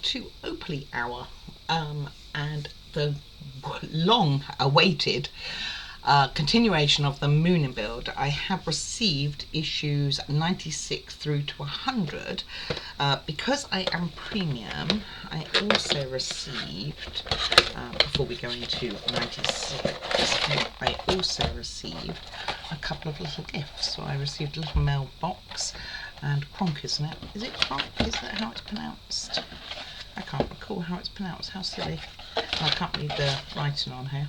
to Opally Hour and the long awaited continuation of the Moomin build. I have received issues 96 through to 100. Because I am premium, I also received, before we go into 96, I also received a couple of little gifts. So I received a little mailbox and Kronk, isn't it? Is it Kronk? Is that how it's pronounced? I can't recall how it's pronounced. How silly. I can't read the writing on here.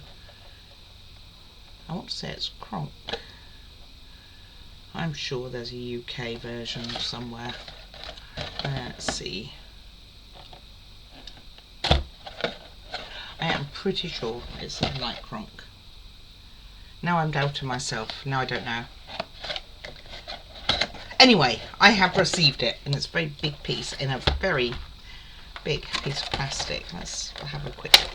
I want to say it's Kronk. I'm sure there's a UK version somewhere. Let's see. I am pretty sure it's something like Kronk. Now I'm doubting myself. Now I don't know. Anyway, I have received it, and it's a very big piece in a very big piece of plastic. Let's have a quick look.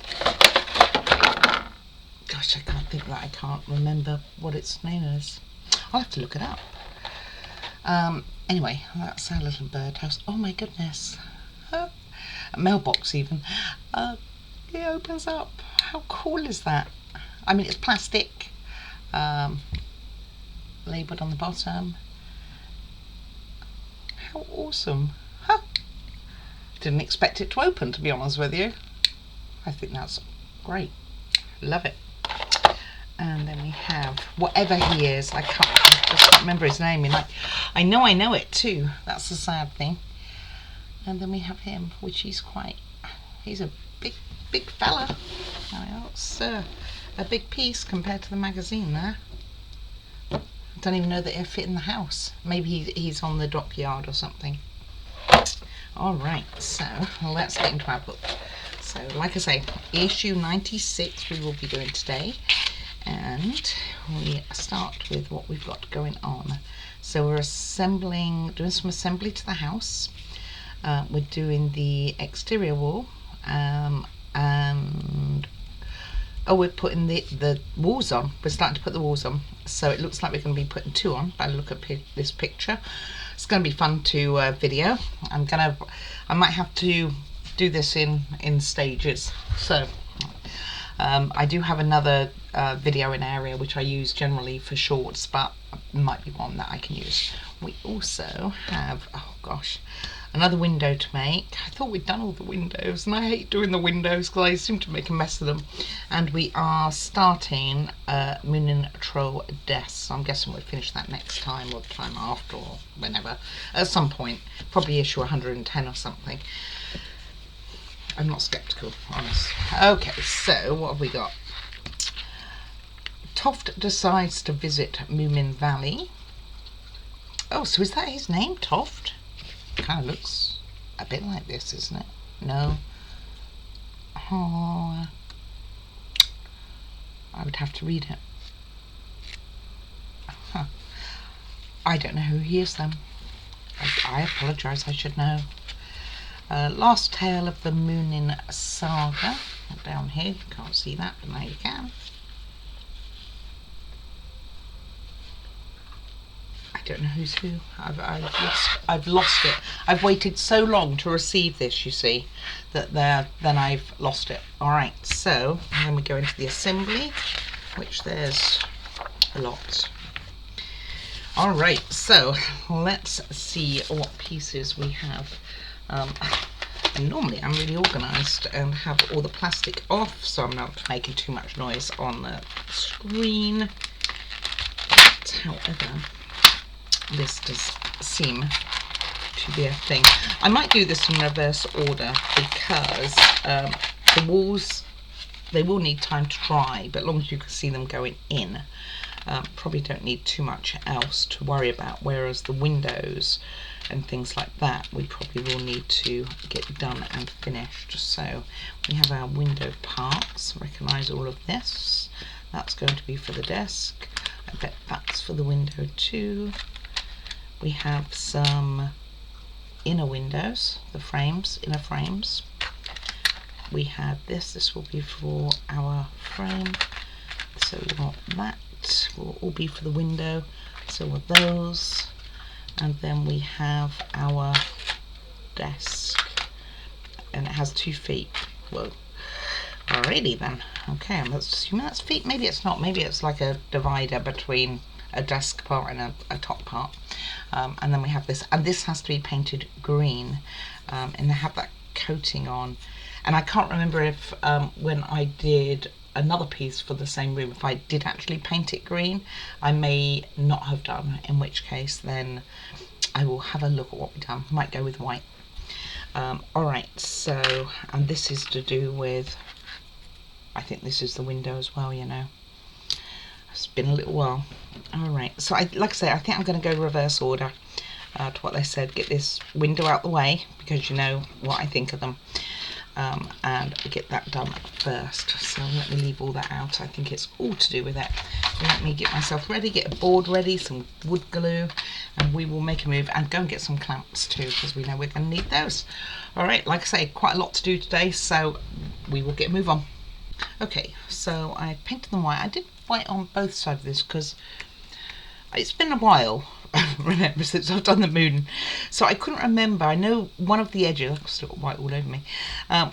Gosh, I can't think that I can't remember what its name is. I'll have to look it up. Anyway, that's our little birdhouse. Oh my goodness. A mailbox even. It opens up. How cool is that? I mean, it's plastic. Labelled on the bottom. How awesome. Huh. Didn't expect it to open, to be honest with you. I think that's great. Love it. And then we have whatever he is. I just can't remember his name. I know it too. That's the sad thing. And then we have him, which he's a big fella. That's a big piece compared to the magazine there. I don't even know that he'll fit in the house. Maybe he's on the dockyard or something. Alright, so let's get into our book. So like I say, issue 96 we will be doing today. And we start with what we've got going on. So we're doing some assembly to the house. We're doing the exterior wall, and we're putting the walls on. We're starting to put the walls on. So it looks like we're going to be putting 2 on by the look at this picture. It's going to be fun to video. I might have to do this in stages. So I do have another video in area which I use generally for shorts, but it might be one that I can use. We also have, oh gosh, another window to make. I thought we'd done all the windows, and I hate doing the windows because I seem to make a mess of them. And we are starting Moomin Troll desk. So I'm guessing we'll finish that next time or the time after or whenever. At some point, probably issue 110 or something. I'm not sceptical, honest. Okay, so what have we got? Toft decides to visit Moomin Valley. Oh, so is that his name, Toft? Kind of looks a bit like this, isn't it? No. Oh, I would have to read it. Huh. I don't know who he is then. I apologise, I should know. Last tale of the Moomin saga. Down here, you can't see that, but now you can. I don't know who's who. I've lost it. I've waited so long to receive this, you see, that then I've lost it. Alright, so then we go into the assembly, which there's a lot. Alright, so let's see what pieces we have. And normally I'm really organised and have all the plastic off, so I'm not making too much noise on the screen. But, however, this does seem to be a thing. I might do this in reverse order because the walls, they will need time to dry, but as long as you can see them going in, probably don't need too much else to worry about, whereas the windows and things like that we probably will need to get done and finished. So we have our window parts. Recognise all of this. That's going to be for the desk. I bet that's for the window too. We have some inner windows, the frames, inner frames. We have this will be for our frame. So we want that will all be for the window. So will those. And then we have our desk, and it has 2 feet. Whoa. Alrighty then. Okay, I'm assuming that's feet. Maybe it's not. Maybe it's like a divider between a desk part and a top part. And then we have this, and this has to be painted green, and they have that coating on. And I can't remember if when I did another piece for the same room, if I did actually paint it green. I may not have done, in which case then I will have a look at what we've done. Might go with white. Alright, so, and this is to do with, I think this is the window as well, you know. It's been a little while. Alright, so like I say, I think I'm going to go reverse order to what they said. Get this window out the way, because you know what I think of them. And get that done first. So let me leave all that out. I think it's all to do with it. Let me get myself ready, get a board ready, some wood glue, and we will make a move and go and get some clamps too, because we know we're going to need those. Alright, like I say, quite a lot to do today, so we will get a move on. Okay, so I painted them white. I did white on both sides of this because it's been a while, remember, since I've done the moon. So I couldn't remember. I know one of the edges, I've still got white all over me,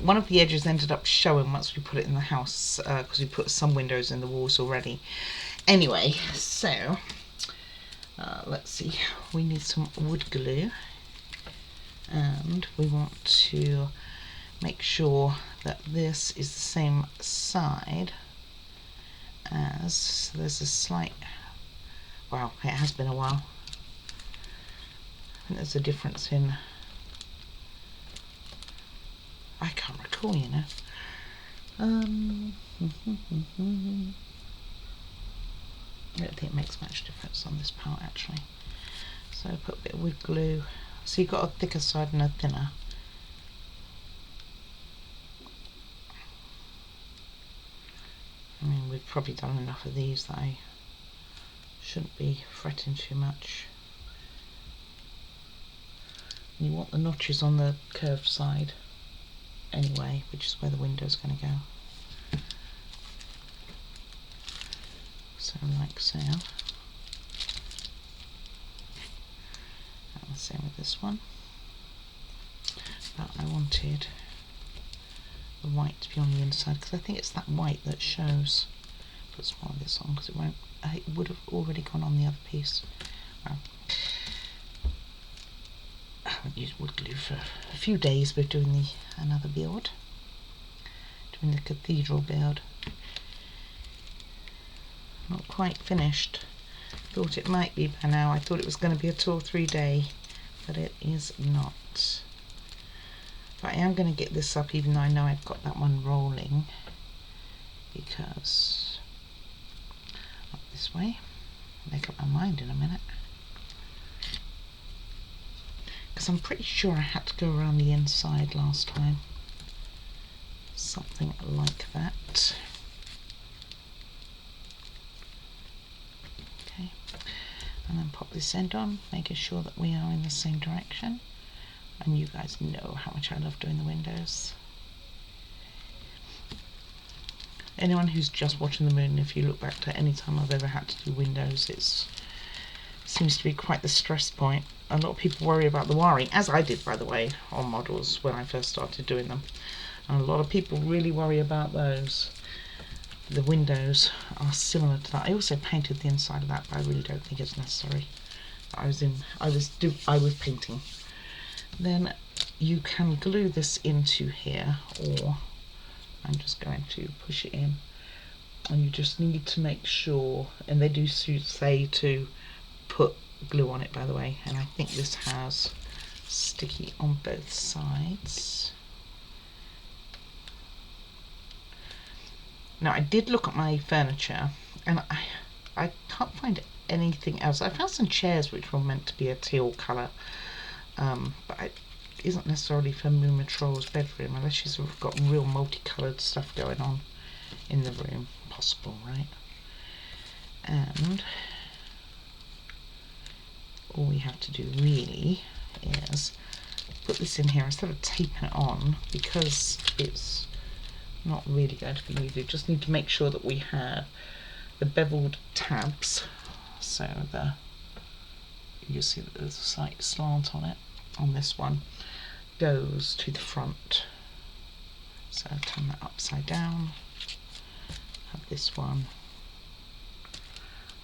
one of the edges ended up showing once we put it in the house, because we put some windows in the walls already. Anyway, so let's see, we need some wood glue, and we want to make sure that this is the same side as, so there's a slight, wow, it has been a while. I think there's a difference in, I can't recall, you know. I don't think it makes much difference on this part actually. So put a bit of wood glue. So you've got a thicker side and a thinner. I mean, we've probably done enough of these that I shouldn't be fretting too much. You want the notches on the curved side anyway, which is where the window's going to go. So like so. And the same with this one. But I wanted the white to be on the inside because I think it's that white that shows. Put some more of this on because it won't. It would have already gone on the other piece. Well, I haven't used wood glue for a few days. We're doing another build, doing the cathedral build. Not quite finished. Thought it might be by now. I thought it was going to be a 2 or 3 day, but it is not. But I am going to get this up, even though I know I've got that one rolling, because up this way. I'll make up my mind in a minute. Because I'm pretty sure I had to go around the inside last time. Something like that. Okay. And then pop this end on, making sure that we are in the same direction. And you guys know how much I love doing the windows. Anyone who's just watching the moon, if you look back to any time I've ever had to do windows, it seems to be quite the stress point. A lot of people worry about the wiring, as I did by the way, on models when I first started doing them. And a lot of people really worry about those. The windows are similar to that. I also painted the inside of that, but I really don't think it's necessary. I was painting. Then you can glue this into here, or I'm just going to push it in, and you just need to make sure, and they do say to put glue on it by the way, and I think this has sticky on both sides. Now I did look at my furniture and I can't find anything else. I found some chairs which were meant to be a teal colour, but it isn't necessarily for Moomin Troll's bedroom unless she's got real multicoloured stuff going on in the room. Possible, right? And all we have to do really is put this in here instead of taping it on, because it's not really going to be needed. Just need to make sure that we have the beveled tabs, so you see that there's a slight slant on it. On this one goes to the front, So I'll turn that upside down. Have this one.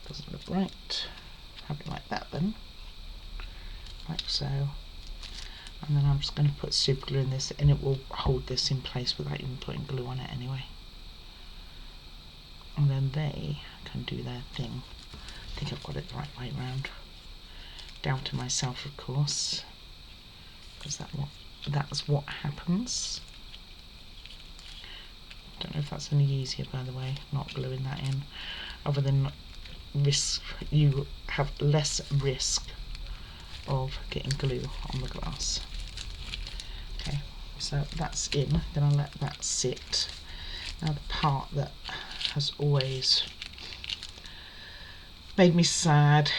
Doesn't look right. Have it like that then. Like so. And then I'm just going to put super glue in this, and it will hold this in place without even putting glue on it anyway. And then they can do their thing. I think I've got it the right way round. Down to myself, of course, because that's what happens. Don't know if that's any easier, by the way, not gluing that in, other than risk. You have less risk of getting glue on the glass. Okay, so that's in. Then I'll let that sit. Now the part that has always made me sad,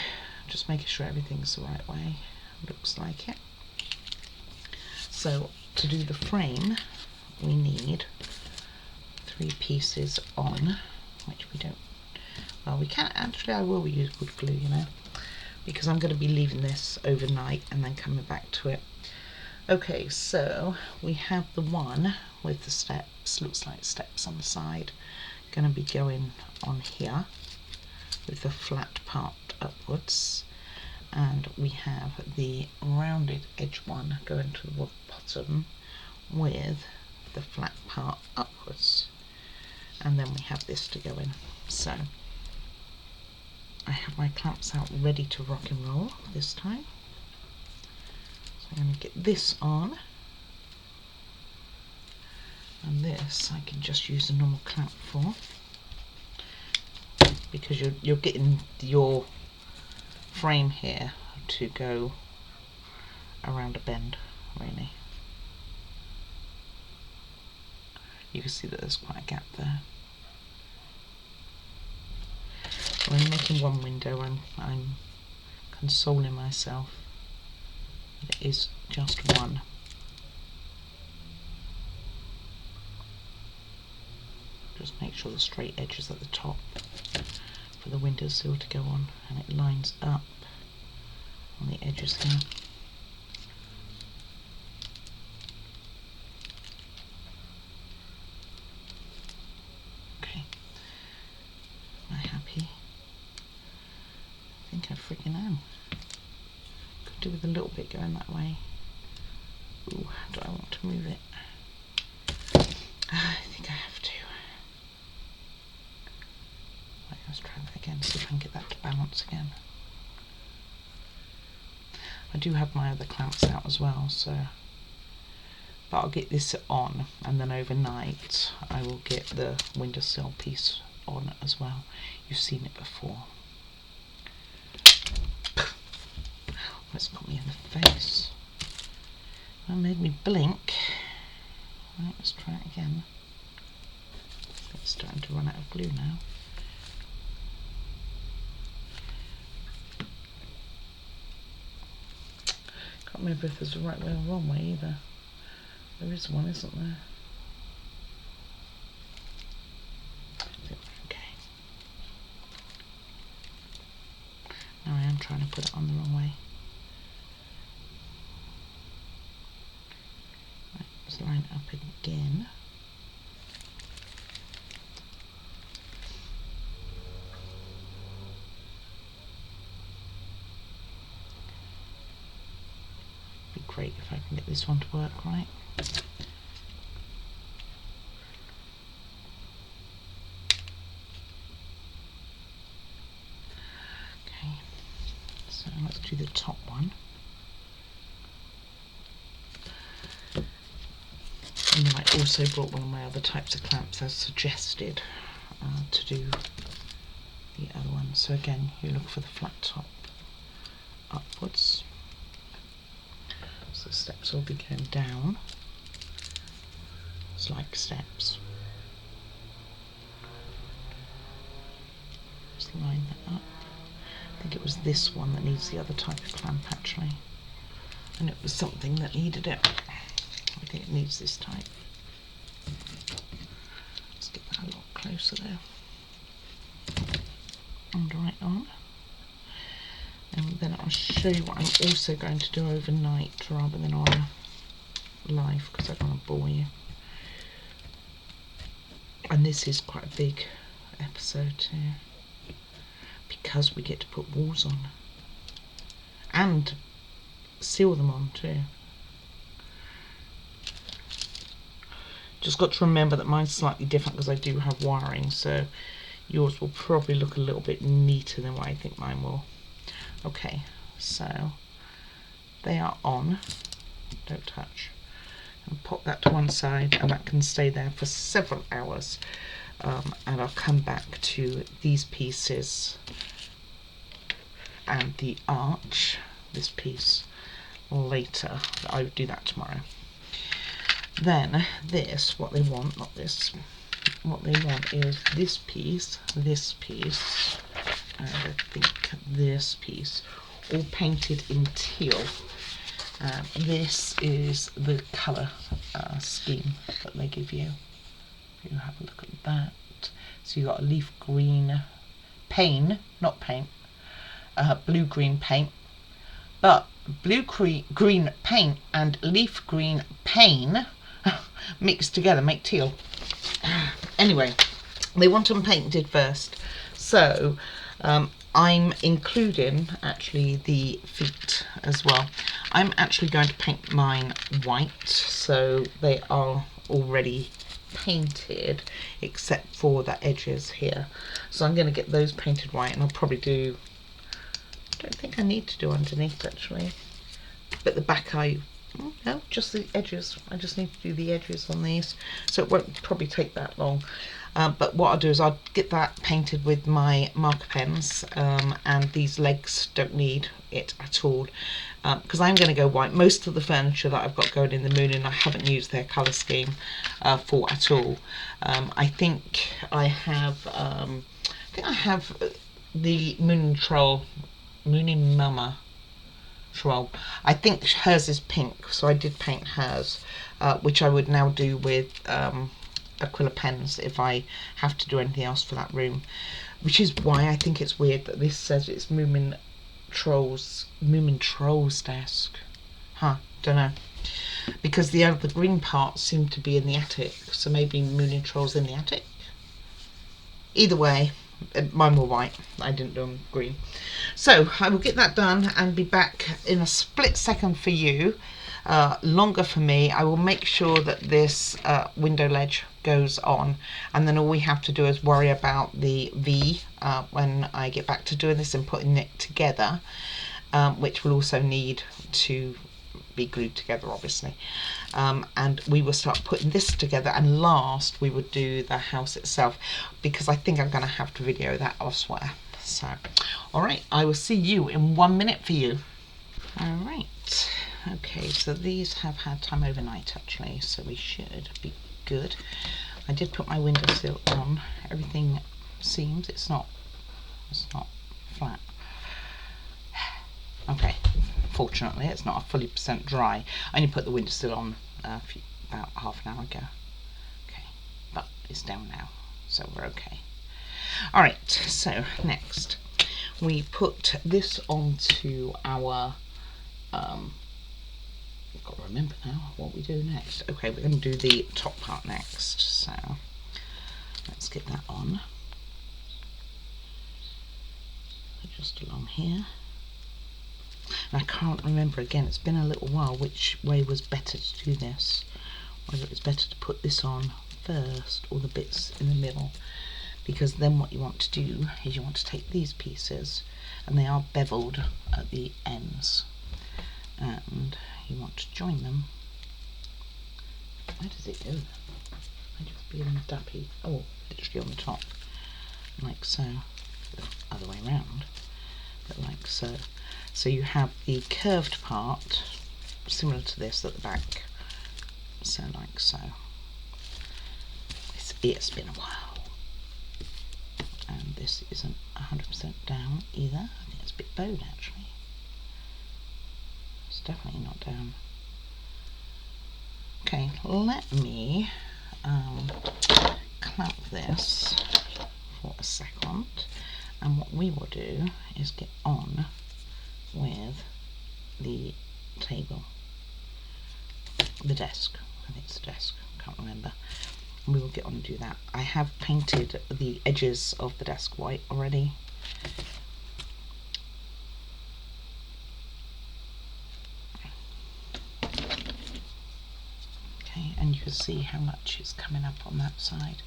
just making sure everything's the right way. Looks like it. So to do the frame, we need 3 pieces on, which we don't, well, we can actually, I will use wood glue, you know, because I'm going to be leaving this overnight and then coming back to it. Okay, so we have the one with the steps, looks like steps on the side, going to be going on here with the flat part upwards, and we have the rounded edge one going to the bottom with the flat part upwards, and then we have this to go in. So I have my clamps out ready to rock and roll this time. So I'm going to get this on, and this I can just use a normal clamp for, because you're getting your frame here to go around a bend, really. You can see that there's quite a gap there. When I'm making one window, I'm consoling myself. It is just one. Just make sure the straight edge is at the top for the windowsill to go on, and it lines up on the edges here. Okay, am I happy? I think I freaking am. Could do with a little bit going that way. Ooh, do I want to move it? I think I have to. Right, let's try that again, see if I can get that to balance again. I do have my other clamps out as well, so, but I'll get this on, and then overnight I will get the windowsill piece on as well. You've seen it before. That's got me in the face. That made me blink. Right, let's try it again. It's starting to run out of glue now. Can't remember if there's a right way or wrong way either. There is one, isn't there? Okay. Now I am trying to put it on the wrong way. Right, let's line it up again. Be great if I can get this one to work right. Okay, so let's do the top one. And then I also brought one of my other types of clamps as suggested to do the other one. So again, you look for the flat top upwards. So the steps will be going down. It's like steps. Just line that up. I think it was this one that needs the other type of clamp actually. And it was something that needed it. I think it needs this type. Let's get that a lot closer there. And right on. And then I'll show you what I'm also going to do overnight rather than on live, because I don't want to bore you. And this is quite a big episode too, because we get to put walls on and seal them on too. Just got to remember that mine's slightly different because I do have wiring, so yours will probably look a little bit neater than what I think mine will. Okay, so they are on. Don't touch. And pop that to one side, and that can stay there for several hours. And I'll come back to these pieces and the arch, this piece, later. I would do that tomorrow. Then this, what they want, not this, what they want is this piece, and I think this piece, all painted in teal. This is the colour scheme that they give you. You have a look at that. So you've got a leaf green pane, not paint, blue-green paint, but blue-green paint and leaf green pane mixed together make teal. Anyway, they want them painted first, so I'm including actually the feet as well. I'm actually going to paint mine white, so they are already painted except for the edges here. So I'm going to get those painted white, and I'll probably do, I don't think I need to do underneath actually, but the back no, just the edges. I just need to do the edges on these, so it won't probably take that long. But what I'll do is I'll get that painted with my marker pens, and these legs don't need it at all, because I'm going to go white. Most of the furniture that I've got going in the Moomin, I haven't used their colour scheme for at all. I think I have the Moomin Mama Troll. I think hers is pink, so I did paint hers, which I would now do with acrylic pens if I have to do anything else for that room, which is why I think it's weird that this says it's Moomin Troll's desk. Don't know, because the other green parts seem to be in the attic, so maybe Moomin Troll's in the attic. Either way, mine were white, I didn't do them green. So I will get that done and be back in a split second for you. Longer for me. I will make sure that this window ledge goes on, and then all we have to do is worry about the V when I get back to doing this and putting it together, which will also need to be glued together obviously, and we will start putting this together, and last we would do the house itself, because I think I'm going to have to video that elsewhere. So alright, I will see you in 1 minute for you. Alright, okay, so these have had time overnight actually, so we should be good. I did put my windowsill on. Everything seems it's not flat. Okay, fortunately it's not a fully % dry. I only put the windowsill on about half an hour ago. Okay, but it's down now, so we're okay. Alright, so next we put this onto our I've got to remember now what we do next. Okay, we're going to do the top part next, so let's get that on. Just along here. And I can't remember, again, it's been a little while, which way was better to do this. Whether it was better to put this on first or the bits in the middle. Because then what you want to do is you want to take these pieces, and they are beveled at the ends, and you want to join them. Where does it go? I just being dappy. Oh, literally on the top, like so. The other way around, but like so. So you have the curved part, similar to this at the back. So like so. It's been a while. And this isn't 100% down either. I think it's a bit bowed actually. It's definitely not down. Okay, let me clamp this for a second, and what we will do is get on with the table, the desk. I think it's the desk, can't remember. we will get on and do that. I have painted the edges of the desk white already. Okay, and you can see how much is coming up on that side.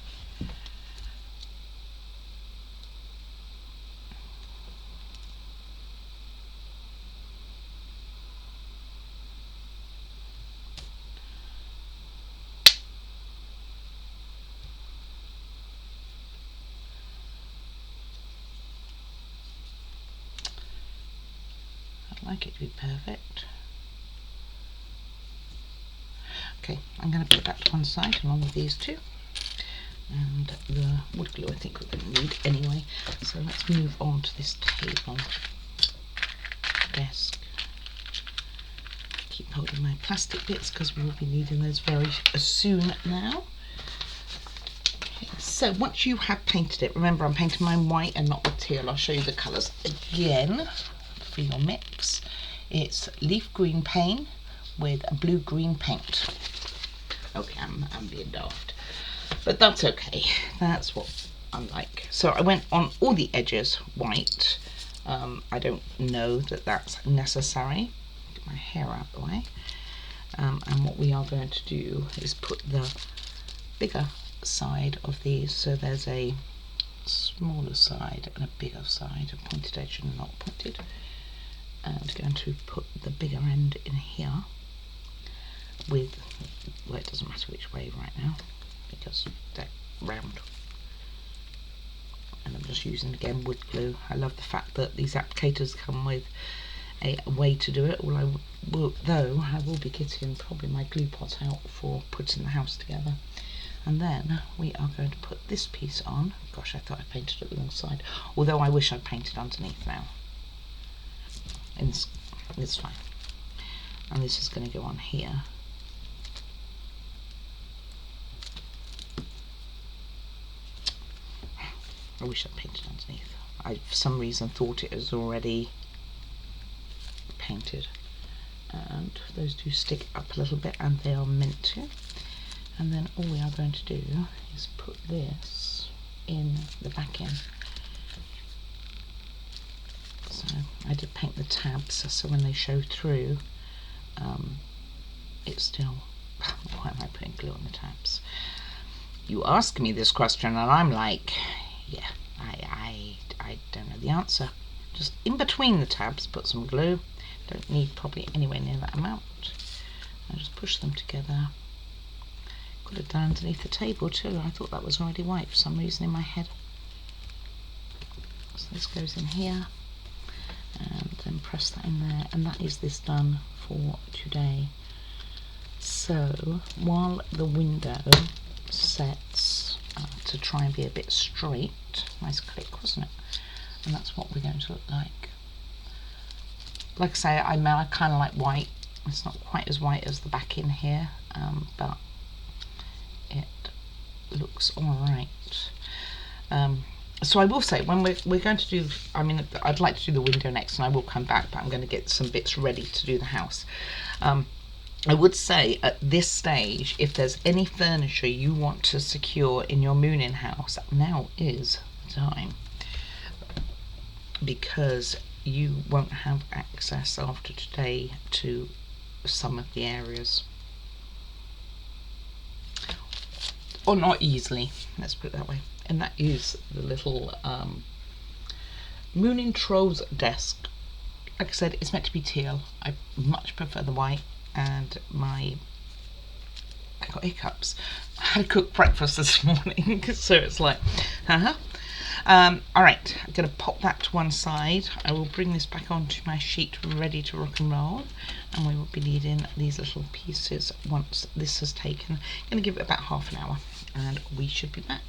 I'd like it to be perfect. Okay, I'm going to put that to one side along with these two. And the wood glue I think we're going to need anyway. So let's move on to this table, desk. Keep holding my plastic bits because we will be needing those very soon now. Okay, so once you have painted it, remember I'm painting mine white and not with teal. I'll show you the colours again for your mix. It's leaf green paint with a blue-green paint. Okay, I'm being daft, but that's okay. That's what I'm like. So I went on all the edges white. I don't know that that's necessary. Get my hair out of the way. And what we are going to do is put the bigger side of these. So there's a smaller side and a bigger side, a pointed edge and not pointed. And going to put the bigger end in here with, well, it doesn't matter which way right now because they're round. And I'm just using again wood glue. I love the fact that these applicators come with a way to do it. All I will, though, I will be getting probably my glue pot out for putting the house together. And then we are going to put this piece on. Gosh, I thought I painted it the wrong side. Although I wish I'd painted underneath now. It's fine. And this is going to go on here. I wish I'd painted underneath. I, for some reason, thought it was already painted. And those do stick up a little bit, and they are meant to. And then all we are going to do is put this in the back end. So I did paint the tabs, so when they show through, it's still, why am I putting glue on the tabs? You ask me this question and I'm like, yeah, I don't know the answer. Just in between the tabs, put some glue. Don't need probably anywhere near that amount. I just push them together. Could have done underneath the table too. I thought that was already white for some reason in my head. So this goes in here. And then press that in there, and that is this done for today. So while the window sets to try and be a bit straight, nice click, wasn't it? And that's what we're going to look like. Like I say, I kind of like white. It's not quite as white as the back in here, but it looks all right. So I will say, when we're going to do, I mean, I'd like to do the window next and I will come back, but I'm going to get some bits ready to do the house. I would say at this stage, if there's any furniture you want to secure in your Moomin house, now is the time. Because you won't have access after today to some of the areas. Or not easily, let's put it that way. And that is the little Moomin Trolls desk. Like I said, it's meant to be teal. I much prefer the white, and I got hiccups. I had to cook breakfast this morning, so it's like, alright, I'm going to pop that to one side. I will bring this back onto my sheet ready to rock and roll, and we will be needing these little pieces once this has taken. I'm going to give it about half an hour and we should be back.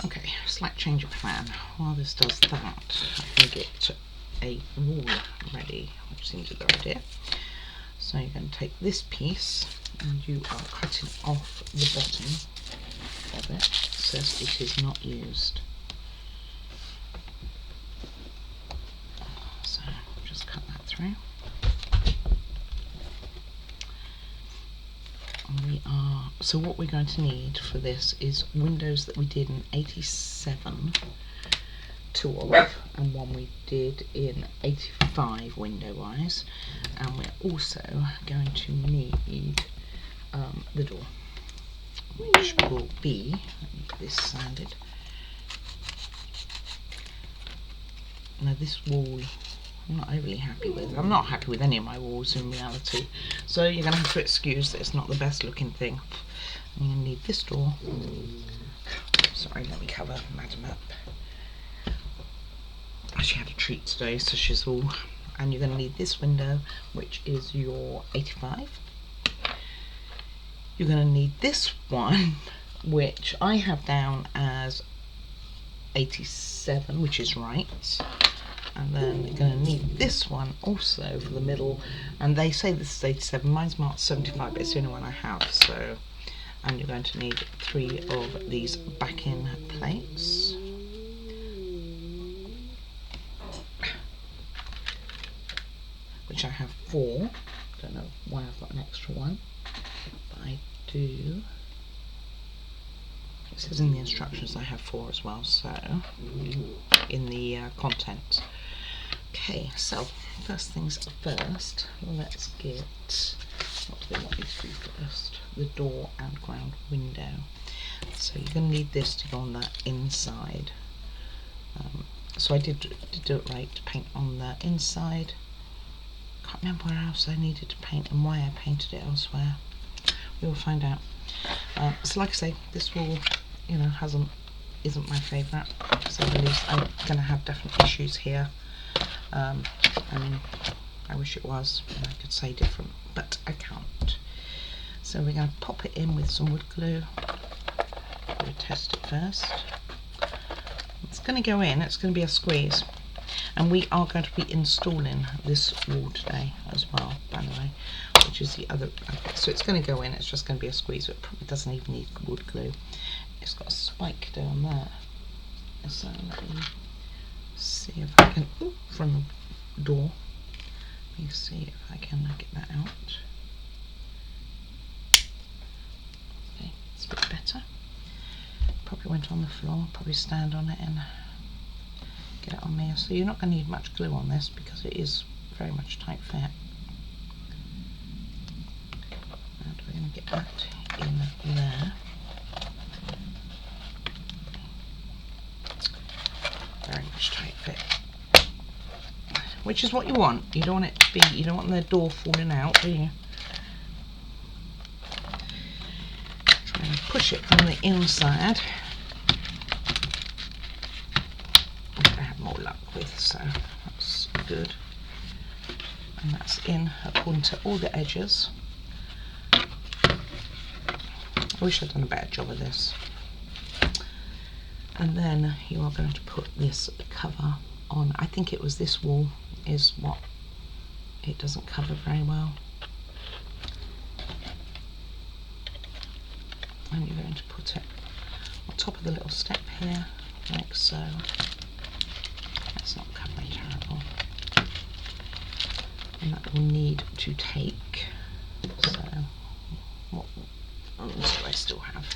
Okay, slight change of plan. While this does that, I can get a wall ready, which seems a good idea. So you're going to take this piece and you are cutting off the bottom of it. It says it is not used. So just cut that through. And we are So what we're going to need for this is windows that we did in 87, 2 of, and one we did in 85 window wise, and we're also going to need the door, which will be, let me get this sanded. Now this wall I'm not overly happy with. I'm not happy with any of my walls in reality, so you're going to have to excuse that it's not the best looking thing. I'm going to need this door. Sorry, let me cover Madam up. She had a treat today, so she's all. And you're going to need this window, which is your 85. You're going to need this one, which I have down as 87, which is right. And then you're going to need this one also for the middle, and they say this is 87. Mine's marked 75, but it's the only one I have. So, and you're going to need 3 of these back-in plates. Which I have 4. Don't know why I've got an extra one, but I do. It says in the instructions I have 4 as well, so in the contents. Okay, so first things first, let's get, what do they want me to do first? The door and ground window. So you're going to need this to go on the inside. So I did do it right to paint on the inside. Can't remember where else I needed to paint and why I painted it elsewhere. We will find out. So like I say, this wall, you know, isn't my favourite. So at least I'm going to have definite issues here. I mean, I wish it was, and I could say different, but I can't. So we're going to pop it in with some wood glue. We'll test it first. It's going to go in, it's going to be a squeeze. And we are going to be installing this wall today as well, by the way, which is the other. Okay, so it's going to go in, it's just going to be a squeeze. It probably doesn't even need wood glue. It's got a spike down there. So let me see if I can, from the door, let me see if I can get that out. Okay, it's a bit better. Probably went on the floor, probably stand on it and get it on there. So you're not going to need much glue on this because it is very much tight fit. And we're going to get that in there. Very much tight fit, which is what you want. You don't want it to be, you don't want the door falling out, do you? Try and push it from the inside, which I have more luck with, so that's good. And that's in according to all the edges. I wish I'd done a better job of this. And then you are going to put this cover on. I think it was this wall is what it doesn't cover very well. And you're going to put it on top of the little step here, like so. That's not covering terrible. And that will need to take, so what do I still have?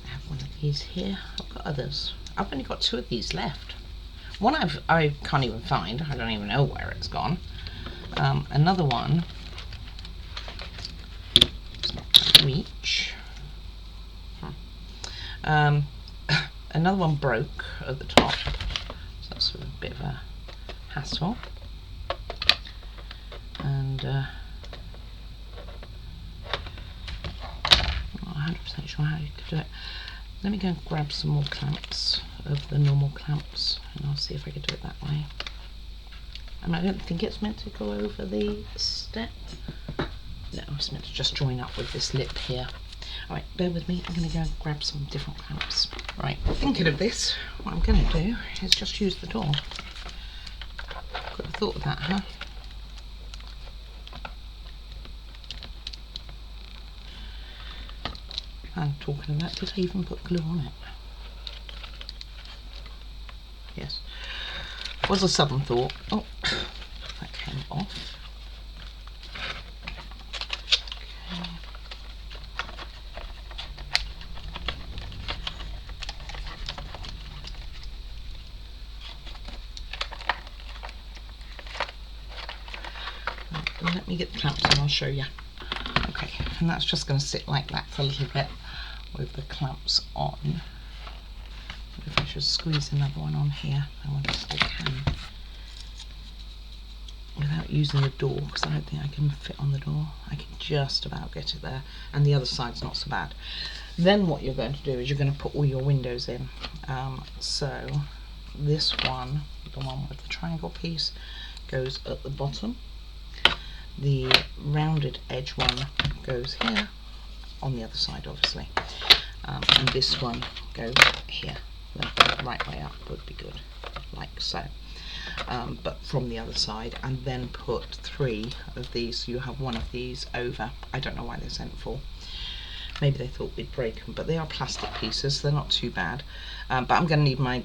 I have one of these here. I've got others. I've only got 2 of these left. One I can't even find. I don't even know where it's gone. Another one, it's not going to reach. Another one broke at the top, so that's a bit of a hassle. And I'm not 100% sure how you could do it. Let me go and grab some more clamps of the normal clamps, and I'll see if I can do it that way. And I don't think it's meant to go over the step. No, it's meant to just join up with this lip here. Alright, bear with me, I'm going to go and grab some different clamps. Right, thinking of this, what I'm going to do is just use the door. Could have thought of that, huh? And talking of that, did I even put glue on it? Yes. Was a sudden thought. Oh, that came off. Okay. let me get the clamps and I'll show you. Okay, and that's just going to sit like that for a little bit with the clamps on. If I should squeeze another one on here, I can, without using the door, because I don't think I can fit on the door. I can just about get it there, and the other side's not so bad. Then what you're going to do is you're going to put all your windows in. So this one, the one with the triangle piece, goes at the bottom. The rounded edge one goes here, on the other side obviously, and this one goes here. The right way up would be good, like so, but from the other side, and then put 3 of these, so you have 1 of these over. I don't know why they're sent for. Maybe they thought we'd break them, but they are plastic pieces, they're not too bad. But I'm going to need my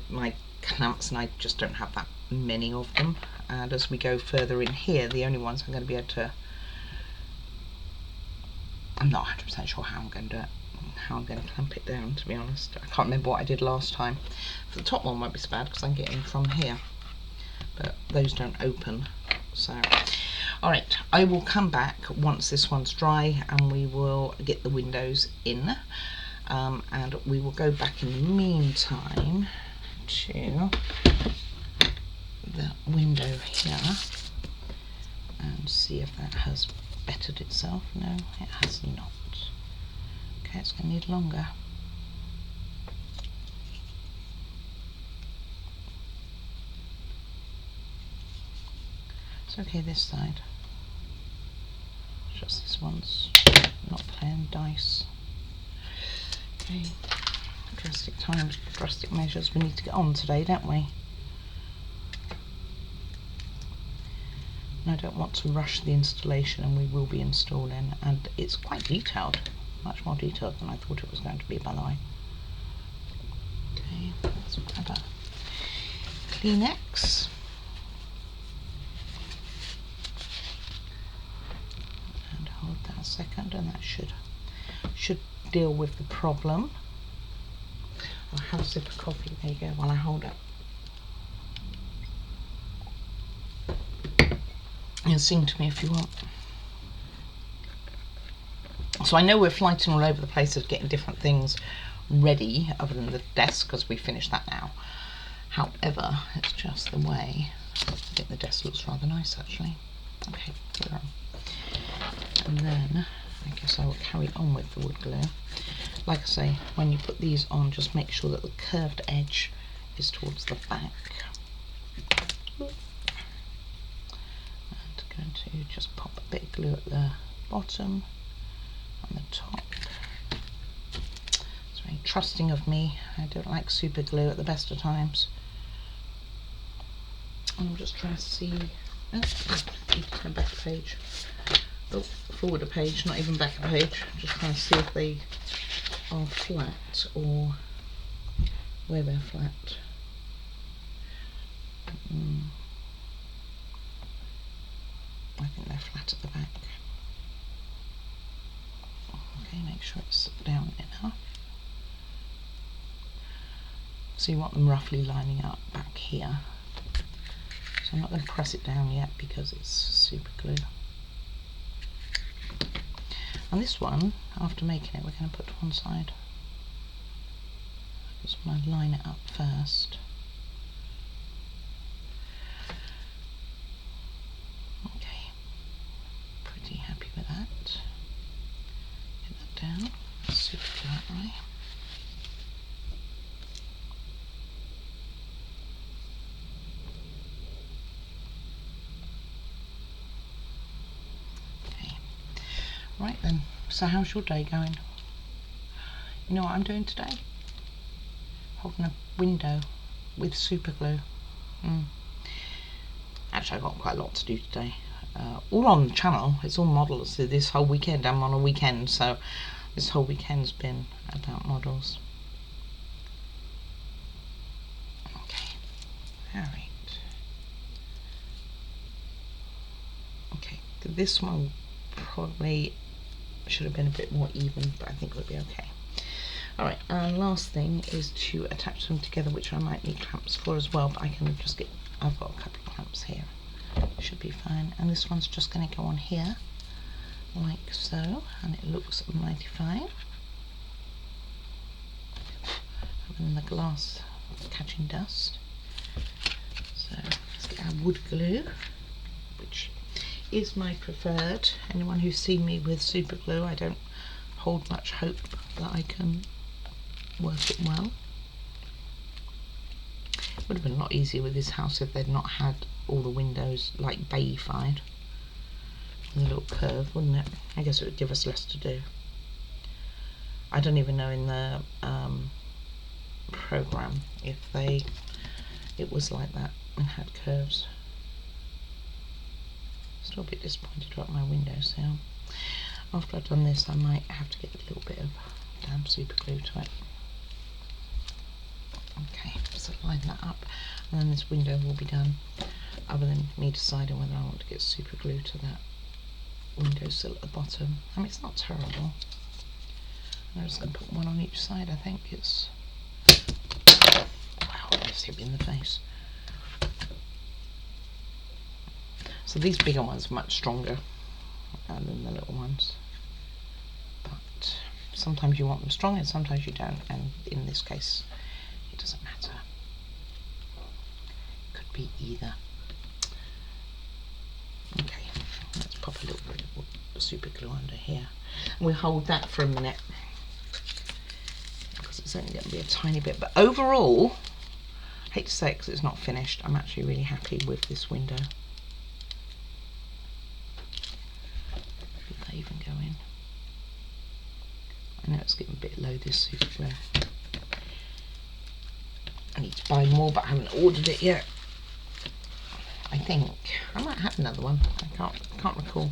clamps, and I just don't have that many of them. And as we go further in here, the only ones I'm going to be able to, I'm not 100% sure how I'm going to do it, how I'm going to clamp it down, to be honest. I can't remember what I did last time. The top one won't be so bad because I'm getting from here, but those don't open. So alright, I will come back once this one's dry and we will get the windows in, and we will go back in the meantime to the window here and see if that has bettered itself. No, it has not. Okay, it's going to need longer. It's okay this side. Just this one's not playing dice. Okay, drastic times, drastic measures. We need to get on today, don't we? And I don't want to rush the installation, and we will be installing, and it's quite detailed, much more detailed than I thought it was going to be, by the way. Okay, let's grab a Kleenex. And hold that a second, and that should deal with the problem. I'll have a sip of coffee, there you go, while I hold it. You can sing to me if you want. So I know we're flighting all over the place of getting different things ready, other than the desk, because we finished that now. However, it's just the way. I think the desk looks rather nice actually. Okay, put it on. And then I guess I will carry on with the wood glue. Like I say, when you put these on, just make sure that the curved edge is towards the back. Going to just pop a bit of glue at the bottom and the top. It's very trusting of me. I don't like super glue at the best of times. And I'm just trying to see. Oh, need to turn back a page. Oh, forward a page, not even back a page. Just trying to see if they are flat or where they're flat. I think they're flat at the back. Okay, make sure it's down enough. So you want them roughly lining up back here. So I'm not going to press it down yet because it's super glue. And this one, after making it, we're going to put to one side. I just want to line it up first. Happy with that. Get that down. Super glue that way. Okay. Right then. So how's your day going? You know what I'm doing today? Holding a window with super glue. Actually, I've got quite a lot to do today. All on the channel, it's all models. So this whole weekend, I'm on a weekend, so this whole weekend's been about models. Okay, alright. Okay, this one probably should have been a bit more even, but I think it'll be okay. Alright, and last thing is to attach them together, which I might need clamps for as well, but I can just get, I've got a couple of clamps here. should be fine. And this one's just going to go on here like so, and it looks mighty fine. And the glass catching dust. So let's get our wood glue, which is my preferred. Anyone who's seen me with super glue, I don't hold much hope that I can work it well. It would have been a lot easier with this house if they'd not had all the windows like bayified with a little curve, wouldn't it? I guess it would give us less to do. I don't even know in the program if it was like that and had curves. Still a bit disappointed about my windowsill. After I've done this, I might have to get a little bit of damn super glue to it. Okay, so line that up, and then this window will be done, other than me deciding whether I want to get super glue to that windowsill at the bottom. I mean, it's not terrible. I'm just going to put one on each side. I think it's... Wow, it just hit me in the face. So these bigger ones are much stronger than the little ones. But sometimes you want them strong and sometimes you don't, and in this case it doesn't matter. Could be either. Okay, let's pop a little bit of super glue under here. And we'll hold that for a minute, because it's only going to be a tiny bit. But overall, I hate to say it because it's not finished, I'm actually really happy with this window. Did that even go in? I know it's getting a bit low, this super glue. I need to buy more, but I haven't ordered it yet. I think I might have another one. I can't recall.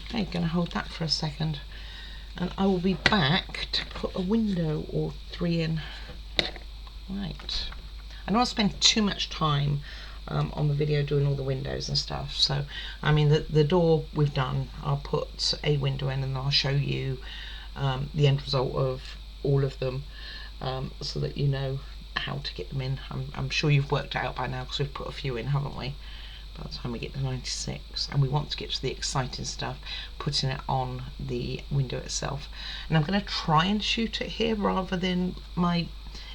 Okay, going to hold that for a second, and I will be back to put a window or three in. Right. I don't want to spend too much time on the video doing all the windows and stuff. So, I mean, the door we've done. I'll put a window in, and I'll show you the end result of all of them, so that you know how to get them in. I'm sure you've worked it out by now, because we've put a few in, haven't we? By the time we get to 96, and we want to get to the exciting stuff, putting it on the window itself. And I'm going to try and shoot it here rather than my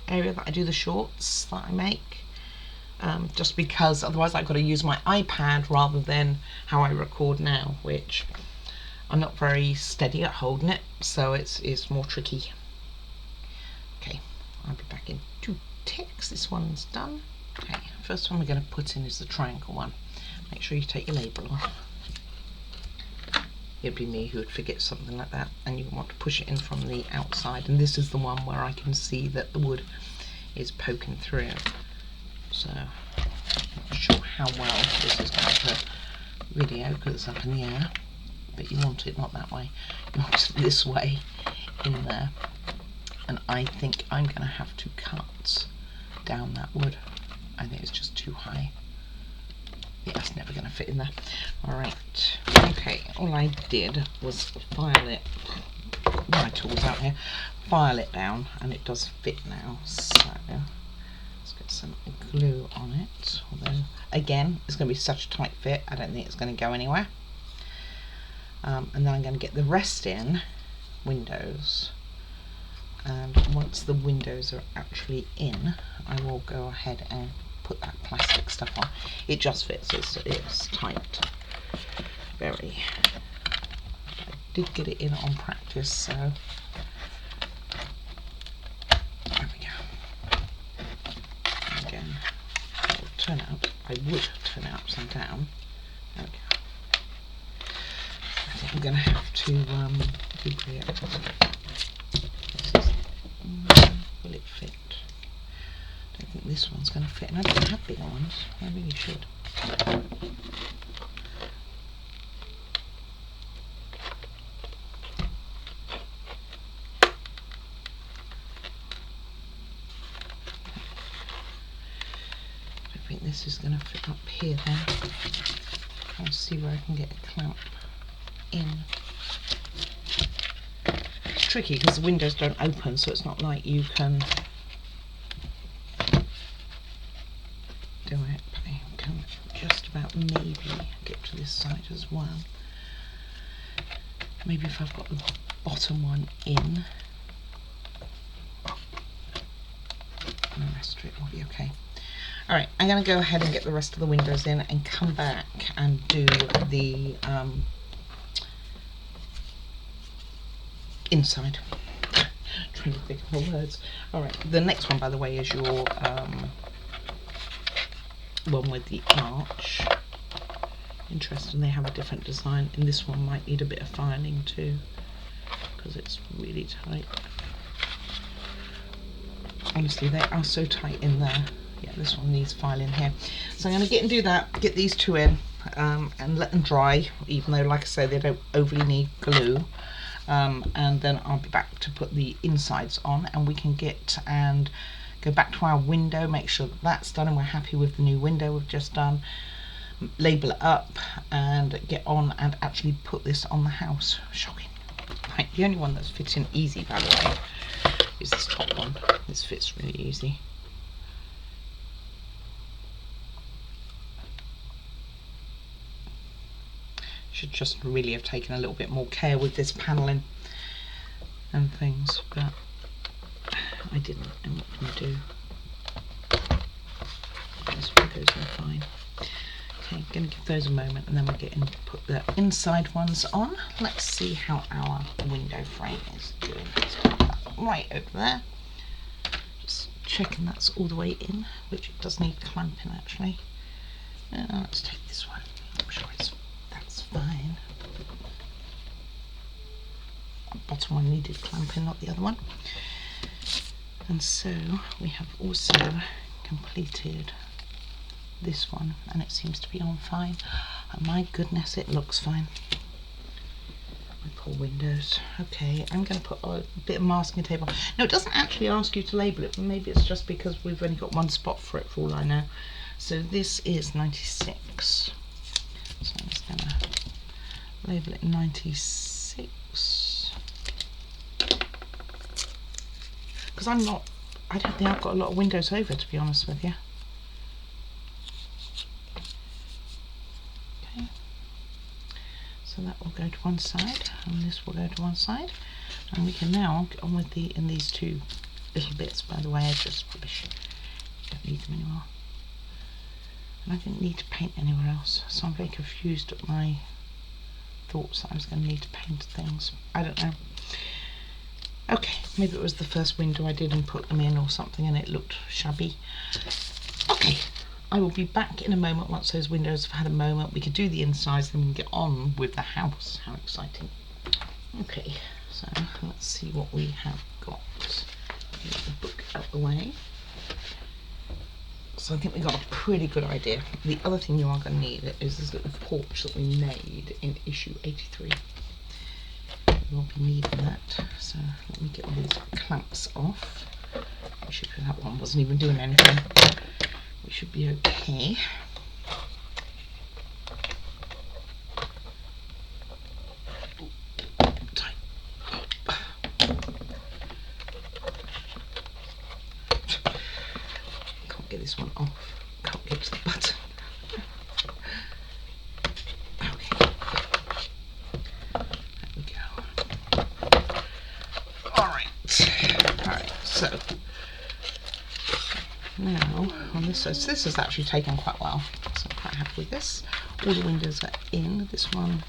area that I do the shorts that I make, just because otherwise I've got to use my iPad rather than how I record now, which I'm not very steady at holding it, so it's more tricky. Okay, I'll be back in 2 ticks. This one's done. Okay, first one we're going to put in is the triangle one. Make sure you take your label off. It'd be me who would forget something like that, and you want to push it in from the outside, and this is the one where I can see that the wood is poking through. So I'm not sure how well this is going to video because it's up in the air, but you want it not that way, you want it this way in there. And I think I'm going to have to cut down that wood. I think it's just too high. Yeah, it's never going to fit in there. Alright, okay, all I did was file it, my tools out here, file it down, and it does fit now. So let's get some glue on it. Although, again, it's going to be such a tight fit, I don't think it's going to go anywhere. And then I'm going to get the rest in, windows. And once the windows are actually in, I will go ahead and put that plastic stuff on. It just fits, it's tight, very. I did get it in on practice, so there we go. Again, I would turn it upside down. There we go. I think I'm going to have to degree it. Will it fit? I don't think this one's going to fit, and I don't have bigger ones. I really should. I think this is going to fit up here then. Trying to see where I can get a clamp in. It's tricky because the windows don't open, so it's not like you can do it, but you can just about maybe to this side as well. Maybe if I've got the bottom one in, and the rest of it will be okay. Alright, I'm going to go ahead and get the rest of the windows in and come back and do the inside. Trying to think of the words. Alright, the next one, by the way, is your one with the arch. Interesting, they have a different design, and this one might need a bit of filing too, because it's really tight. Honestly, they are so tight in there. Yeah, this one needs filing here. So I'm going to get and do that, get these two in, and let them dry, even though, like I say, they don't overly need glue. And then I'll be back to put the insides on, and we can get and go back to our window, make sure that that's done and we're happy with the new window we've just done, label it up and get on and actually put this on the house. Shocking. Right, the only one that's fitting easy, by the way, is this top one. This fits really easy. Should just really have taken a little bit more care with this paneling and things, but I didn't. And what can I do? This one goes in fine. Okay, going to give those a moment, and then we'll get in to put the inside ones on. Let's see how our window frame is doing. Let's put that right over there. Just checking that's all the way in, which it does need clamping actually. Let's take this one. I'm sure that's fine. That bottom one needed clamping, not the other one. And so we have also completed this one, and it seems to be on fine. And my goodness, it looks fine. My poor windows. Okay, I'm going to put a bit of masking tape on. No, it doesn't actually ask you to label it, but maybe it's just because we've only got one spot for it, for all I know. So this is 96. So I'm just going to label it 96. Because I don't think I've got a lot of windows over, to be honest with you. Okay, so that will go to one side, and this will go to one side, and we can now get on with these two little bits. By the way, are just rubbish. Don't need them anymore. And I didn't need to paint anywhere else, so I'm very confused at my thoughts that I was going to need to paint things. I don't know. Okay, maybe it was the first window I did and put them in or something and it looked shabby. Okay, I will be back in a moment once those windows have had a moment. We can do the insides, then we can get on with the house. How exciting. Okay, so let's see what we have got. Get the book out the way. So I think we got a pretty good idea. The other thing you are going to need is this little porch that we made in issue 83. We'll be needing that. So let me get all these clamps off. That one wasn't even doing anything. We should be okay. Tight. Can't get this one off. Can't get to the button. Okay. There we go. Alright, so now on this side, so this has actually taken quite a while, so I'm quite happy with this. All the windows are in. This one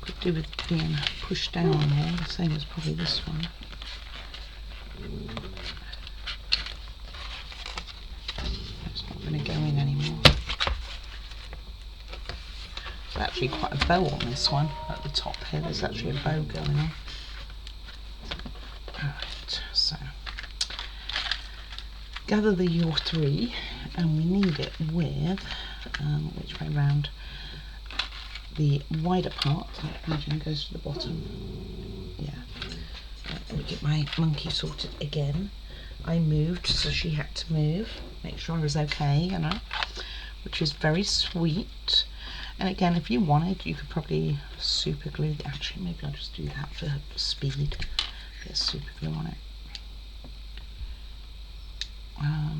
could do with being pushed down more, the same as probably this one. It's not going to go in anymore. There's actually quite a bow on this one at the top here. There's actually a bow going on. Alright, so gather your three, and we need it with which way round? The wider part, I imagine, goes to the bottom. Yeah. Let me get my monkey sorted again. I moved, so she had to move, make sure I was okay, you know, which is very sweet. And again, if you wanted, you could probably super glue. Actually, maybe I'll just do that for speed. Get super glue on it.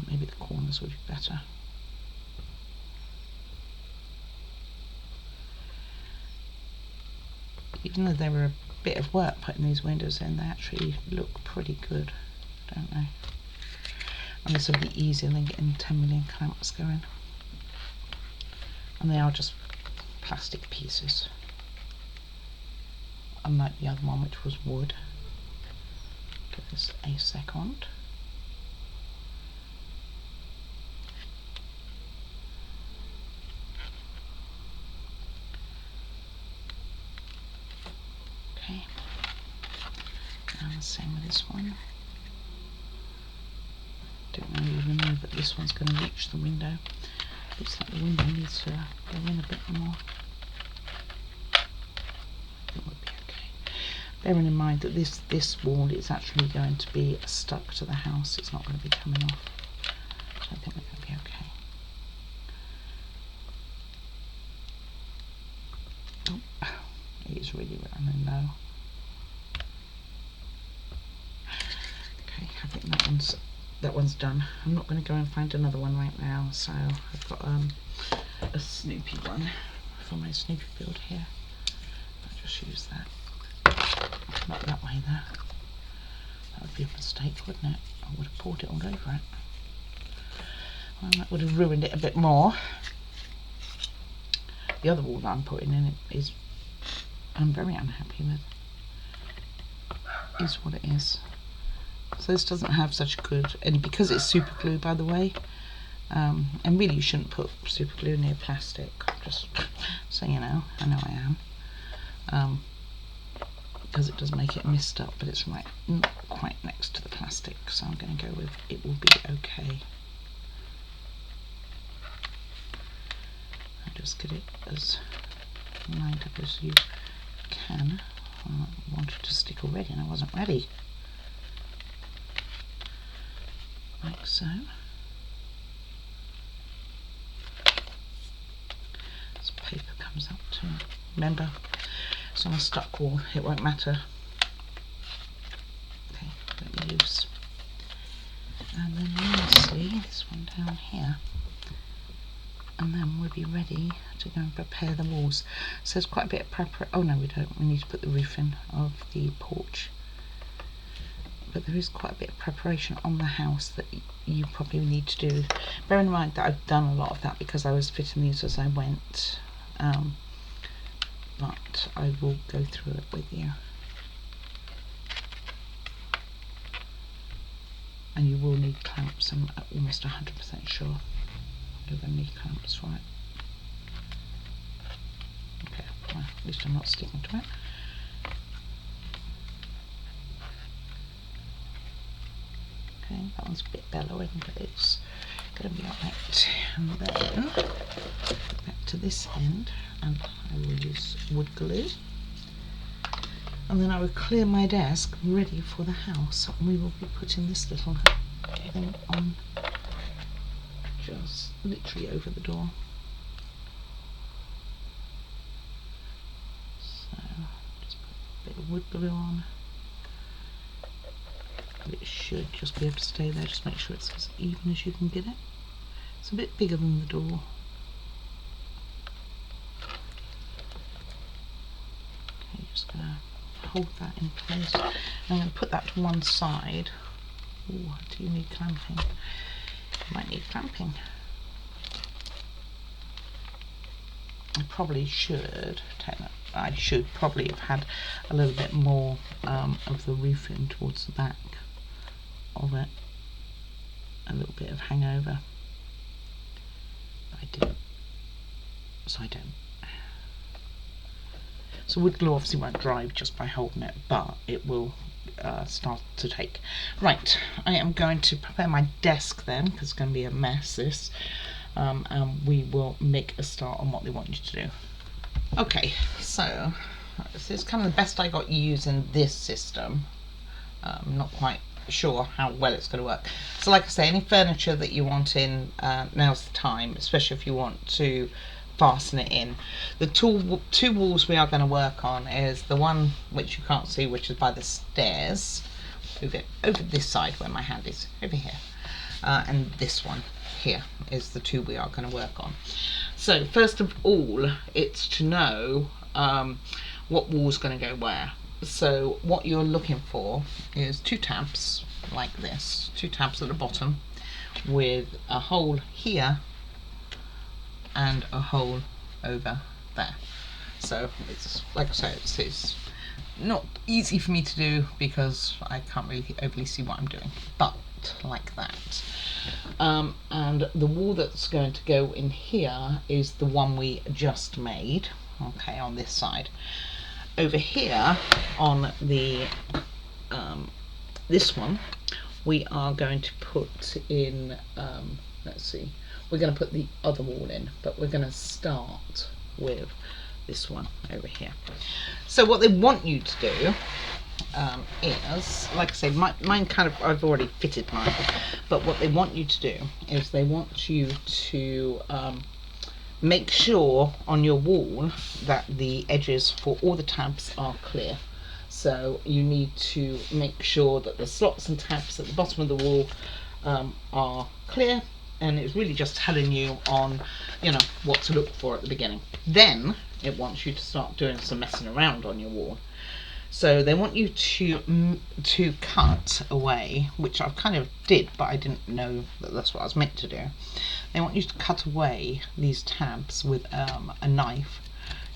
Maybe the corners would be better. Even though they were a bit of work putting these windows in, they actually look pretty good, don't they? And this will be easier than getting 10 million clamps going. And they are just plastic pieces, unlike the other one which was wood. Give this a second. Okay, and the same with this one. Don't really even know that this one's going to reach the window. Looks like the window needs to go in a bit more. It would be okay. Bearing in mind that this wall is actually going to be stuck to the house. It's not going to be coming off. So I think we're going to be okay. Oh, it is really running low. Okay, I think that one's done. I'm not going to go and find another one right now, so I've got a Snoopy one for my Snoopy build here. I'll just use that. Not that way though. That would be a mistake, wouldn't it? I would have poured it all over it. Well, that would have ruined it a bit more. The other wall that I'm putting in is I'm very unhappy with. Is what it is. So this doesn't have such good, and because it's super glue, by the way, and really you shouldn't put super glue near plastic, just so you know. I know I am, because it does make it mist up, but it's right not quite next to the plastic, so I'm going to go with it will be okay. I just get it as lined up as you can. I wanted to stick already and I wasn't ready. Like so. This paper comes up too. Remember, it's on a stuck wall, it won't matter. Okay, let me loose. And then lastly, this one down here. And then we'll be ready to go and prepare the walls. So there's quite a bit of preparation. Oh no, we don't. We need to put the roof in of the porch. But there is quite a bit of preparation on the house that you probably need to do. Bear in mind that I've done a lot of that because I was fitting these as I went. But I will go through it with you. And you will need clamps, I'm almost 100% sure. You're going to need clamps for it. Okay, well, at least I'm not sticking to it. Okay, that one's a bit bellowing, but it's going to be alright. And then back to this end, and I will use wood glue. And then I will clear my desk ready for the house. And we will be putting this little thing on just literally over the door. So just put a bit of wood glue on. It should just be able to stay there. Just make sure it's as even as you can get it. It's a bit bigger than the door. Okay, just gonna hold that in place. I'm going to put that to one side. Ooh, do you need clamping? You might need clamping. I probably should. I should probably have had a little bit more of the roofing towards the back of it. A little bit of hangover. But I didn't. So I don't. So wood glue obviously won't dry just by holding it, but it will start to take. Right, I am going to prepare my desk then, because it's going to be a mess this, and we will make a start on what they want you to do. Okay, so this is kind of the best I got using this system. I'm not quite sure how well it's going to work. So like I say, any furniture that you want in, now's the time, especially if you want to fasten it in. The two walls we are going to work on is the one which you can't see, which is by the stairs. Move it over this side where my hand is, over here. And this one here is the two we are going to work on. So first of all, it's to know what wall's going to go where. So what you're looking for is 2 tabs like this, 2 tabs at the bottom with a hole here and a hole over there. So it's, like I said, it's not easy for me to do because I can't really overly see what I'm doing, but like that. And the wall that's going to go in here is the one we just made, okay, on this side. Over here on the this one, we are going to put in, let's see, we're going to put the other wall in, but we're going to start with this one over here. So what they want you to do is, like I say, mine kind of, I've already fitted mine, but what they want you to do is they want you to make sure on your wall that the edges for all the tabs are clear. So you need to make sure that the slots and tabs at the bottom of the wall are clear, and it's really just telling you on, you know, what to look for at the beginning. Then it wants you to start doing some messing around on your wall. So they want you to cut away, which I kind of did, but I didn't know that that's what I was meant to do. They want you to cut away these tabs with a knife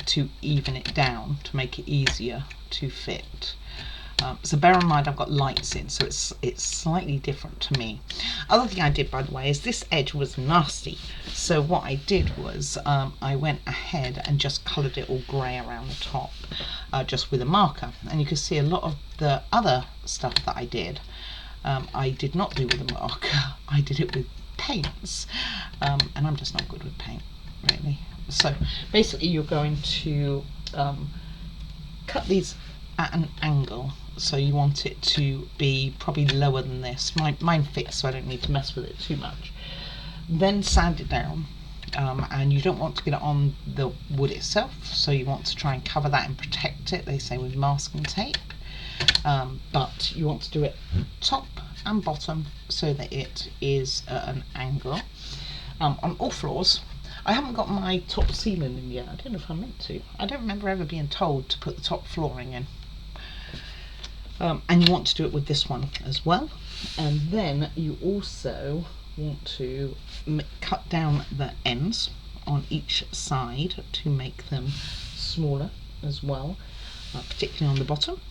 to even it down, to make it easier to fit. So bear in mind I've got lights in, so it's slightly different to me. Other thing I did, by the way, is this edge was nasty. So what I did was I went ahead and just coloured it all grey around the top, just with a marker. And you can see a lot of the other stuff that I did not do with a marker. I did it with paints, and I'm just not good with paint, really. So basically you're going to cut these at an angle, so you want it to be probably lower than this. Mine fits, so I don't need to mess with it too much. Then sand it down, and you don't want to get it on the wood itself, so you want to try and cover that and protect it, they say, with masking tape. But you want to do it top and bottom so that it is at an angle. On all floors. I haven't got my top ceiling in yet. I don't know if I meant to. I don't remember ever being told to put the top flooring in. And you want to do it with this one as well. And then you also want to cut down the ends on each side to make them smaller as well, particularly on the bottom.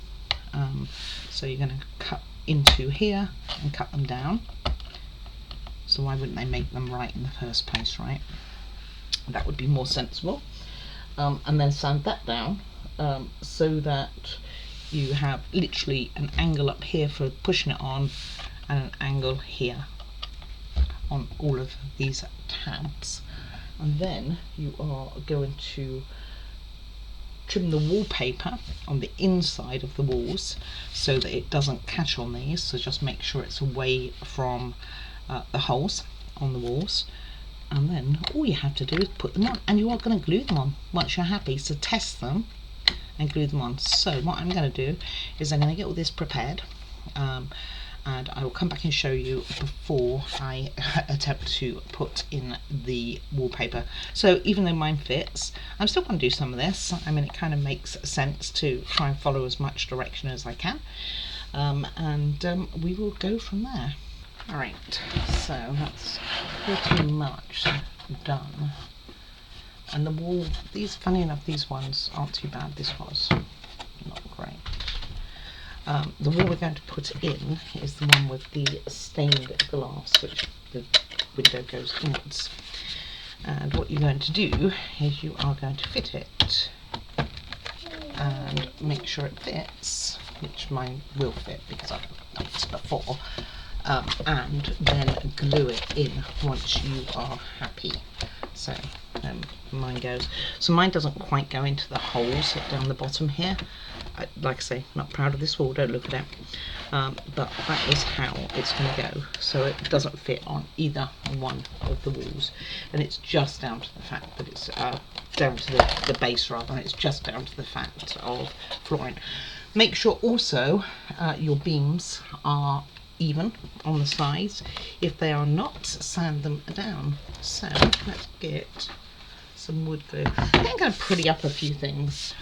So you're going to cut into here and cut them down. So why wouldn't they make them right in the first place, right? That would be more sensible. And then sand that down so that you have literally an angle up here for pushing it on and an angle here on all of these tabs. And then you are going to trim the wallpaper on the inside of the walls so that it doesn't catch on these. So just make sure it's away from the holes on the walls. And then all you have to do is put them on, and you are going to glue them on once you're happy. So test them and glue them on. So what I'm going to do is I'm going to get all this prepared, and I will come back and show you before I attempt to put in the wallpaper. So even though mine fits, I'm still going to do some of this. I mean, it kind of makes sense to try and follow as much direction as I can, and we will go from there. Alright, so that's pretty much done. And the wall, these, funny enough, these ones aren't too bad. This was not great. The wall we're going to put in is the one with the stained glass, which the window goes inwards. And what you're going to do is you are going to fit it and make sure it fits, which mine will fit because I've done this before. And then glue it in once you are happy. So mine goes. So mine doesn't quite go into the holes down the bottom here. Like I say, not proud of this wall, don't look at it. But that is how it's going to go. So it doesn't fit on either one of the walls. And it's just down to the fact that it's down to the base rather, and it's just down to the fact of flooring. Make sure also your beams are even on the sides. If they are not, sand them down. So let's get some wood glue. I think I'm going to pretty up a few things.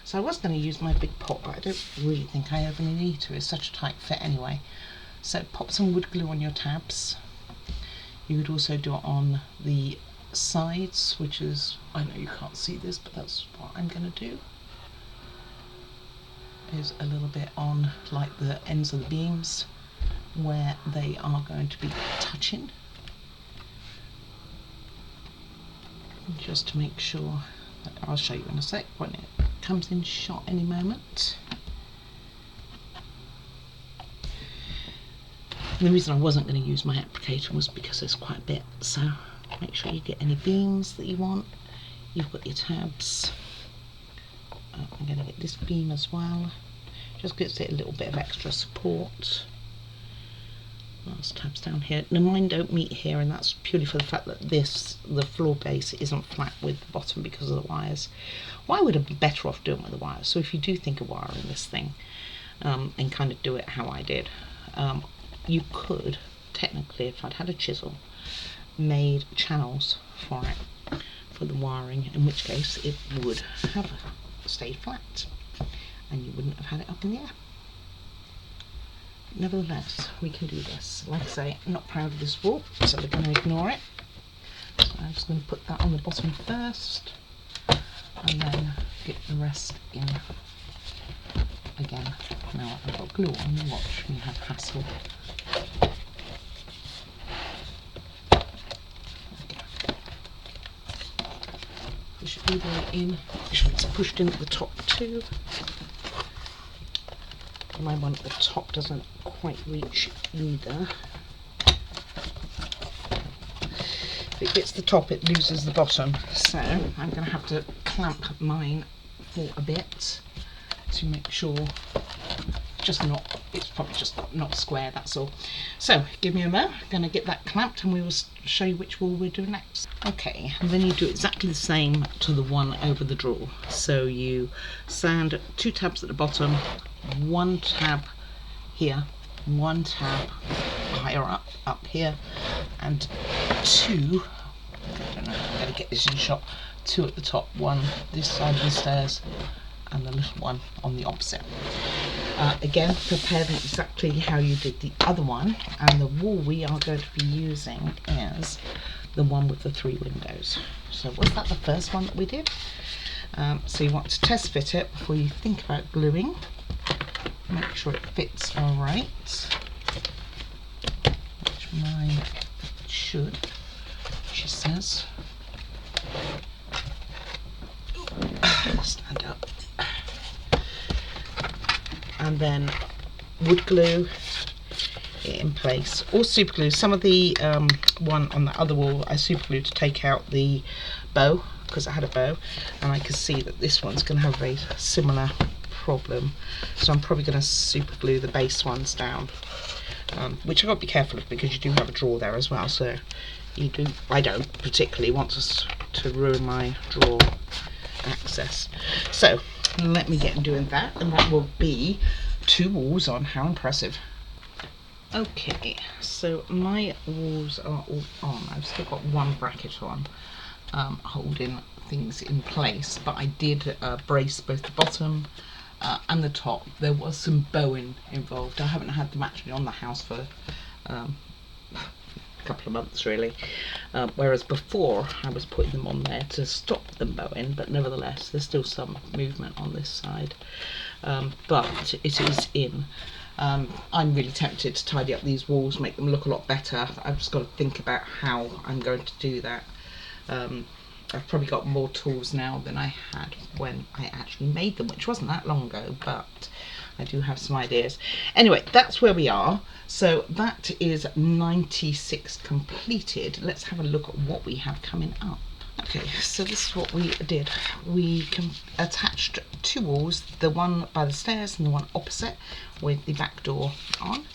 So I was going to use my big pot, but I don't really think I ever need to. It's such a tight fit anyway. So pop some wood glue on your tabs. You could also do it on the sides, which is, I know you can't see this, but that's what I'm going to do. Is a little bit on like the ends of the beams where they are going to be touching, just to make sure that, I'll show you in a sec when it comes in shot any moment. And the reason I wasn't going to use my applicator was because there's quite a bit, so make sure you get any beams that you want. You've got your tabs. I'm going to get this beam as well, just gives it a little bit of extra support. Last tabs down here. Now mine don't meet here, and that's purely for the fact that the floor base isn't flat with the bottom because of the wires. Why would I be better off doing with the wires? So if you do think of wiring this thing and kind of do it how I did, you could technically, if I'd had a chisel, made channels for it, for the wiring, in which case it would have stayed flat and you wouldn't have had it up in the air. Nevertheless, we can do this. Like I say, I'm not proud of this wall, so we're going to ignore it. So I'm just going to put that on the bottom first and then get the rest in again. Now I've got glue on, watch me have hassle. Push it all the way in. Make sure it's pushed in at the top too. My one at the top doesn't quite reach either. If it gets the top, it loses the bottom. So I'm going to have to clamp mine for a bit to make sure it's probably just not square, that's all. So give me a mo, I'm going to get that clamped and we will show you which wall we're doing next. Okay, and then you do exactly the same to the one over the drawer. So you sand 2 tabs at the bottom, 1 tab here, 1 tab higher up here, and 2, I don't know, I'm going to get this in shot, 2 at the top, 1 this side of the stairs and the little one on the opposite. Again, prepare them exactly how you did the other one, and the wall we are going to be using is the one with the 3 windows. So was that the first one that we did? So you want to test fit it before you think about gluing. Make sure it fits all right, which mine should, she says. Stand up. And then wood glue it in place, or super glue. Some of the one on the other wall I super glued to take out the bow, because I had a bow, and I could see that this one's going to have a similar problem, so I'm probably going to super glue the base ones down, which I've got to be careful of because you do have a drawer there as well, so I don't particularly want to ruin my drawer access. So let me get doing that, and that will be 2 walls on. How impressive. Okay, so my walls are all on. I've still got 1 bracket on holding things in place, but I did brace both the bottom and the top. There was some bowing involved. I haven't had them actually on the house for a couple of months really, whereas before I was putting them on there to stop them bowing, but nevertheless there's still some movement on this side, but it is in. I'm really tempted to tidy up these walls, make them look a lot better. I've just got to think about how I'm going to do that. I've probably got more tools now than I had when I actually made them, which wasn't that long ago, but I do have some ideas. Anyway, that's where we are. So that is 96 completed. Let's have a look at what we have coming up. Okay, so this is what we did. We attached 2 walls, the one by the stairs and the one opposite, with the back door on.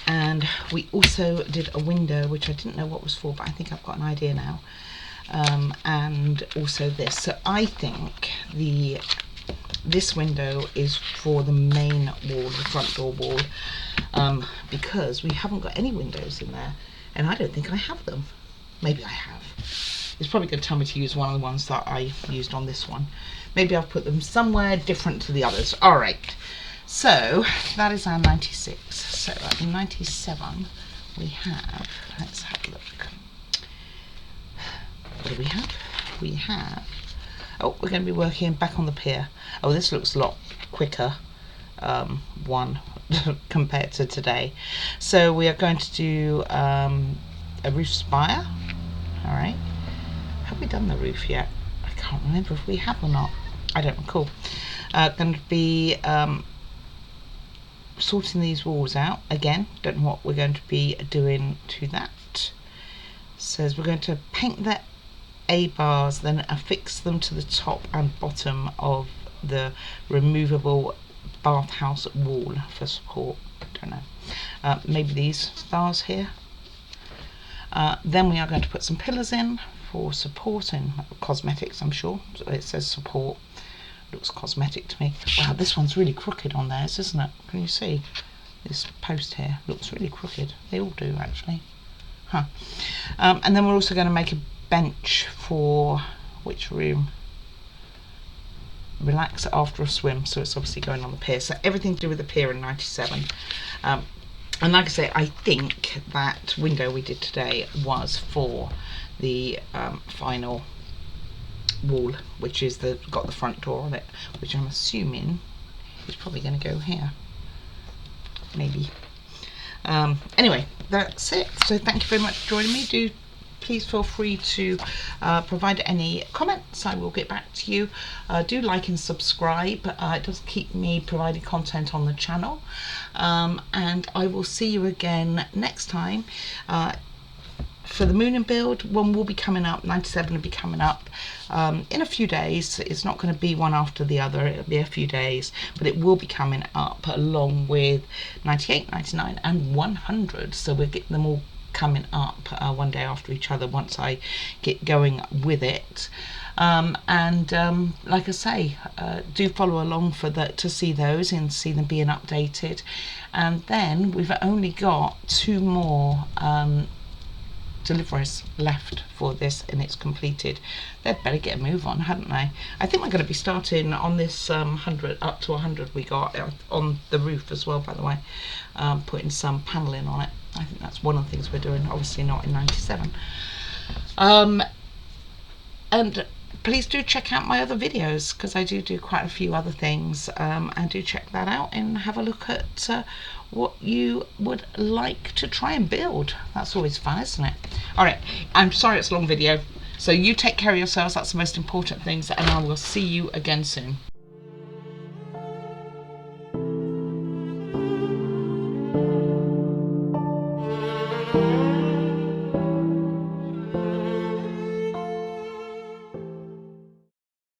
And we also did a window, which I didn't know what was for, but I think I've got an idea now. And also this. So I think this window is for the main wall, the front door wall, because we haven't got any windows in there, and I don't think I have them. Maybe I have, It's probably going to tell me to use one of the ones that I used on this one. Maybe I've put them somewhere different to the others. All right, so that is our 96. So at 97 we have, let's have a look. What do we have? We have, oh, we're going to be working back on the pier. Oh, this looks a lot quicker one compared to today. So we are going to do a roof spire. All right, have we done the roof yet? I can't remember if we have or not. I don't recall. Going to be sorting these walls out again. Don't know what we're going to be doing to that. Says we're going to paint the A-bars, then affix them to the top and bottom of the removable bathhouse wall for support. Don't know. Maybe these bars here. Then we are going to put some pillars in for support and cosmetics, I'm sure. So it says support. Looks cosmetic to me. Wow, this one's really crooked on theirs, isn't it? Can you see? This post here looks really crooked. They all do, actually. Huh. And then we're also going to make a bench for which room? Relax after a swim. So it's obviously going on the pier. So everything to do with the pier in 97. And like I say, I think that window we did today was for the final wall, which is got the front door on it, which I'm assuming is probably going to go here, maybe. Anyway, that's it. So thank you very much for joining me. Do please feel free to provide any comments. I will get back to you. Do like and subscribe. It does keep me providing content on the channel, and I will see you again next time. For the Moomin build, one will be coming up, 97 will be coming up in a few days. It's not going to be one after the other, it'll be a few days, but it will be coming up along with 98, 99 and 100. So we'll get them all coming up one day after each other once I get going with it. Like I say, do follow along for to see those and see them being updated. And then we've only got 2 more deliveries left for this and it's completed. They'd better get a move on, hadn't they? I think we're going to be starting on this 100 up to 100 we got on the roof as well, by the way, putting some paneling on it. I think that's one of the things we're doing, obviously not in 97. And please do check out my other videos, because I do quite a few other things, and do check that out and have a look at what you would like to try and build. That's always fun, isn't it? All right, I'm sorry it's a long video, so you take care of yourselves. That's the most important things, and I will see you again soon.